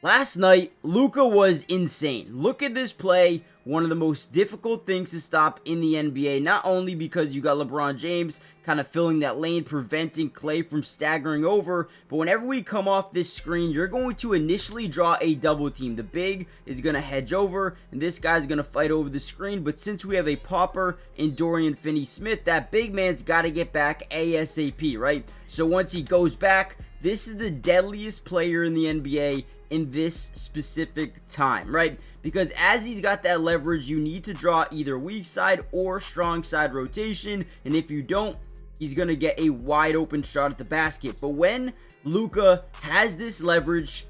Last night, LUKA was insane. Look at this play, one of the most difficult things to stop in the NBA, not only because you got LeBron James kind of filling that lane, preventing Clay from staggering over, but whenever we come off this screen, you're going to initially draw a double team. The big is going to hedge over, and this guy's going to fight over the screen, but since we have a popper in Dorian Finney-Smith, that big man's got to get back ASAP, right? So once he goes back, this is the deadliest player in the NBA in this specific time, right? Because as he's got that leverage, you need to draw either weak side or strong side rotation, and if you don't, he's going to get a wide open shot at the basket. But when LUKA has this leverage,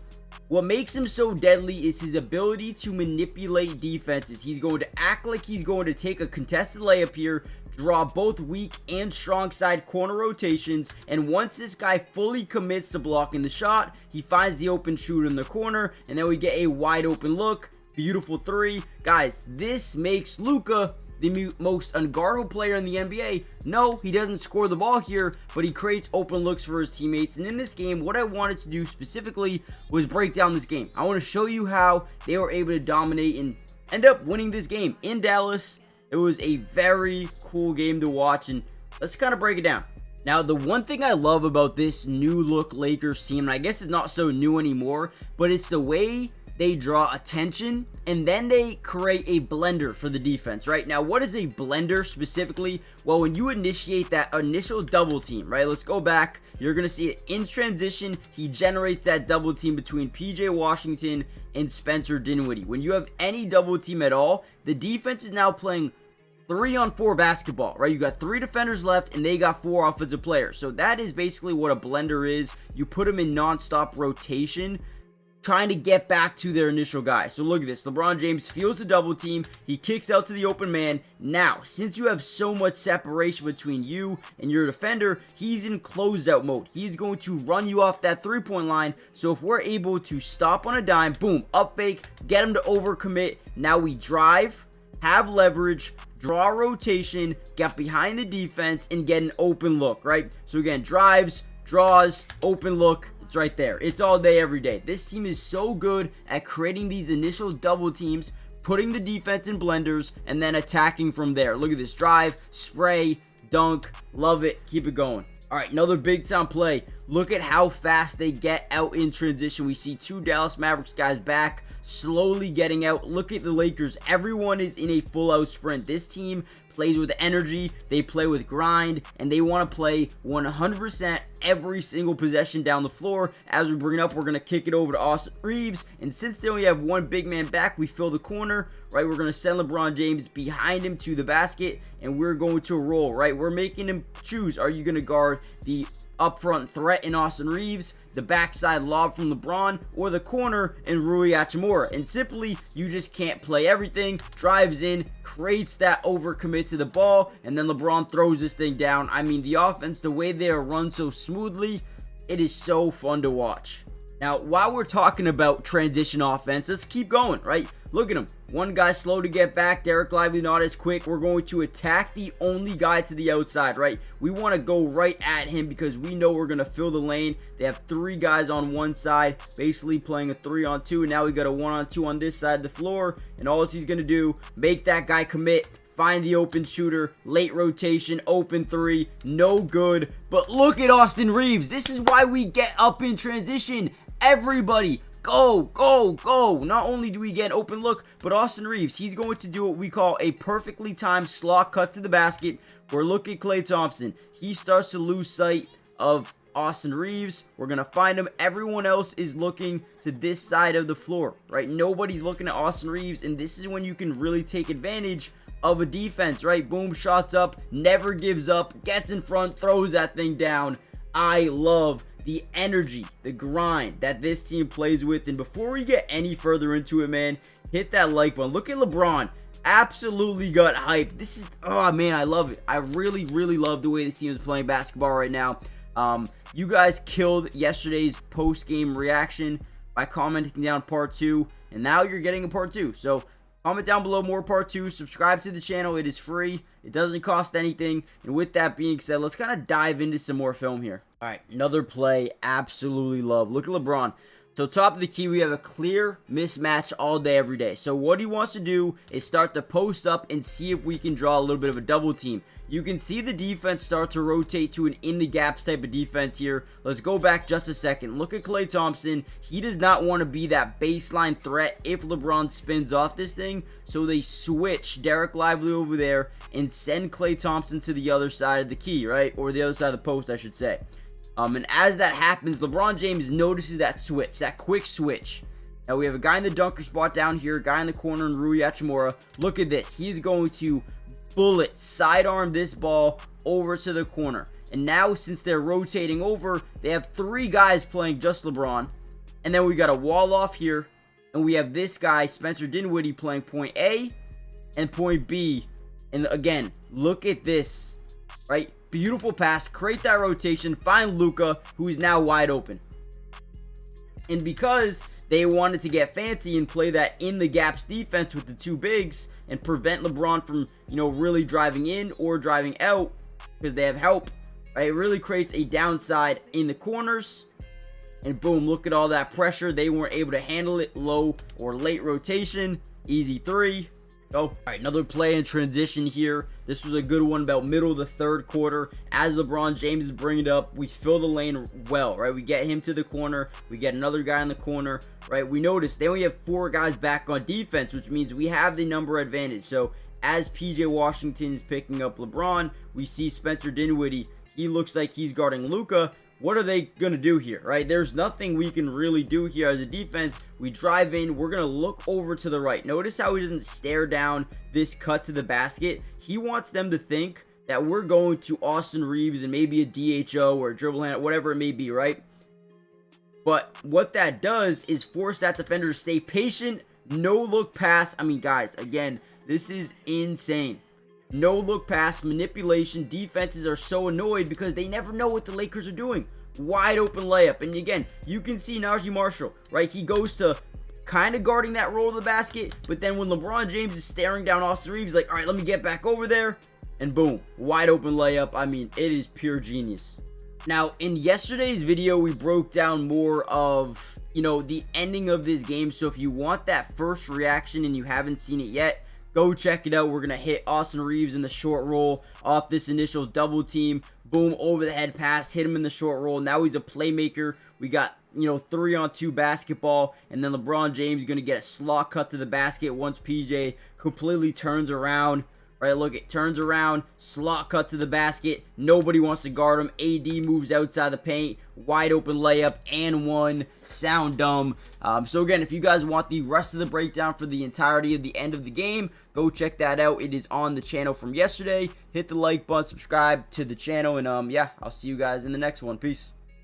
what makes him so deadly is his ability to manipulate defenses. He's going to act like he's going to take a contested layup here, draw both weak and strong side corner rotations, and once this guy fully commits to blocking the shot, he finds the open shooter in the corner, and then we get a wide open look. Beautiful three. Guys, this makes LUKA the most unguardable player in the NBA. No, he doesn't score the ball here, but he creates open looks for his teammates. And in this game, what I wanted to do specifically was break down this game. I want to show you how they were able to dominate and end up winning this game in Dallas. It was a very cool game to watch, and let's kind of break it down. Now, the one thing I love about this new look Lakers team, and I guess it's not so new anymore, but it's the way they draw attention, and then they create a blender for the defense, right? Now, what is a blender specifically? Well, when you initiate that initial double team, right? Let's go back. You're going to see it in transition. He generates that double team between PJ Washington and Spencer Dinwiddie. When you have any double team at all, the defense is now playing 3-on-4 basketball, right? You got 3 defenders left, and they got 4 offensive players. So that is basically what a blender is. You put them in non-stop rotation, trying to get back to their initial guy. So look at this. LeBron James feels the double team. He kicks out to the open man. Now, since you have so much separation between you and your defender, he's in closeout mode. He's going to run you off that three-point line. So if we're able to stop on a dime, boom, up fake, get him to overcommit. Now we drive, have leverage, draw rotation, get behind the defense, and get an open look, right? So again, drives, draws, open look. It's right there. It's all day, every day. This team is so good at creating these initial double teams, putting the defense in blenders, and then attacking from there. Look at this. Drive, spray, dunk. Love it. Keep it going. All right, another big time play. Look at how fast they get out in transition. We see 2 Dallas Mavericks guys back, slowly getting out. Look at the Lakers. Everyone is in a full-out sprint. This team plays with energy, they play with grind, and they want to play 100% every single possession down the floor. As we bring it up, we're going to kick it over to Austin Reeves, and since they only have 1 big man back, we fill the corner, right? We're going to send LeBron James behind him to the basket, and we're going to roll, right? We're making him choose. Are you going to guard the up front threat in Austin Reeves, the backside lob from LeBron, or the corner in Rui Hachimura? And simply, you just can't play everything. Drives in, creates that overcommit to the ball, and then LeBron throws this thing down. I mean, the offense, the way they are run so smoothly, it is so fun to watch. Now, while we're talking about transition offense, let's keep going, right? Look at him. One guy slow to get back. Derek Lively not as quick. We're going to attack the only guy to the outside, right? We want to go right at him because we know we're going to fill the lane. They have 3 guys on one side, basically playing a 3-on-2. And now we got a 1-on-2 on this side of the floor. And all he's going to do, make that guy commit. Find the open shooter, late rotation, open 3, no good. But look at Austin Reeves. This is why we get up in transition. Everybody, go, go, go. Not only do we get an open look, but Austin Reeves, he's going to do what we call a perfectly timed slot cut to the basket. We're looking at Klay Thompson. He starts to lose sight of Austin Reeves. We're going to find him. Everyone else is looking to this side of the floor, right? Nobody's looking at Austin Reeves, and this is when you can really take advantage of a defense, right? Boom, shots up, never gives up, gets in front, throws that thing down. I love the energy, the grind that this team plays with. And before we get any further into it, man, hit that like button. Look at LeBron. Absolutely got hype. This is, oh man, I love it. I really, really love the way this team is playing basketball right now. You guys killed yesterday's post-game reaction by commenting down part 2, and now you're getting a part 2. So comment down below more part 2. Subscribe to the channel. It is free. It doesn't cost anything. And with that being said, let's kind of dive into some more film here. All right, another play. Absolutely love. Look at LeBron. So top of the key, we have a clear mismatch all day, every day. So what he wants to do is start to post up and see if we can draw a little bit of a double team. You can see the defense start to rotate to an in the gaps type of defense here. Let's go back just a second. Look at Klay Thompson. He does not want to be that baseline threat if LeBron spins off this thing. So they switch Derek Lively over there and send Klay Thompson to the other side of the key, right? Or the other side of the post, I should say. And as that happens, LeBron James notices that switch, that quick switch. Now we have a guy in the dunker spot down here, a guy in the corner, and Rui Hachimura. Look at this. He's going to bullet sidearm this ball over to the corner. And now, since they're rotating over, they have 3 guys playing just LeBron. And then we got a wall off here, and we have this guy, Spencer Dinwiddie, playing point A and point B. And again, look at this, right? Beautiful pass, create that rotation, find LUKA, who is now wide open. And because they wanted to get fancy and play that in the gaps defense with the 2 bigs and prevent LeBron from, really driving in or driving out because they have help, right? It really creates a downside in the corners. And boom, look at all that pressure. They weren't able to handle it. Low or late rotation, easy 3. All right, another play in transition here. This was a good one about middle of the 3rd quarter. As LeBron James is bringing it up, we fill the lane well, right? We get him to the corner. We get another guy in the corner, right? We notice they only have 4 guys back on defense, which means we have the number advantage. So as PJ Washington is picking up LeBron, we see Spencer Dinwiddie. He looks like he's guarding LUKA. What are they going to do here, right? There's nothing we can really do here as a defense. We drive in. We're going to look over to the right. Notice how he doesn't stare down this cut to the basket. He wants them to think that we're going to Austin Reeves and maybe a DHO or a dribble hand, whatever it may be, right? But what that does is force that defender to stay patient. No look pass. I mean, guys, again, this is insane. No look pass, manipulation. Defenses are so annoyed because they never know what the Lakers are doing. Wide open layup. And again, you can see Najee Marshall, right? He goes to kind of guarding that roll of the basket. But then when LeBron James is staring down Austin Reeves, like, all right, let me get back over there. And boom, wide open layup. I mean, it is pure genius. Now, in yesterday's video, we broke down more of, the ending of this game. So if you want that first reaction and you haven't seen it yet, go check it out. We're going to hit Austin Reeves in the short roll off this initial double team. Boom, over the head pass, hit him in the short roll. Now he's a playmaker. We got, 3-on-2 basketball. And then LeBron James is going to get a slot cut to the basket once PJ completely turns around. Right, look, it turns around, slot cut to the basket. Nobody wants to guard him. AD moves outside the paint. Wide open layup and 1. Sound dumb. So again, if you guys want the rest of the breakdown for the entirety of the end of the game, go check that out. It is on the channel from yesterday. Hit the like button, subscribe to the channel, and yeah, I'll see you guys in the next one. Peace.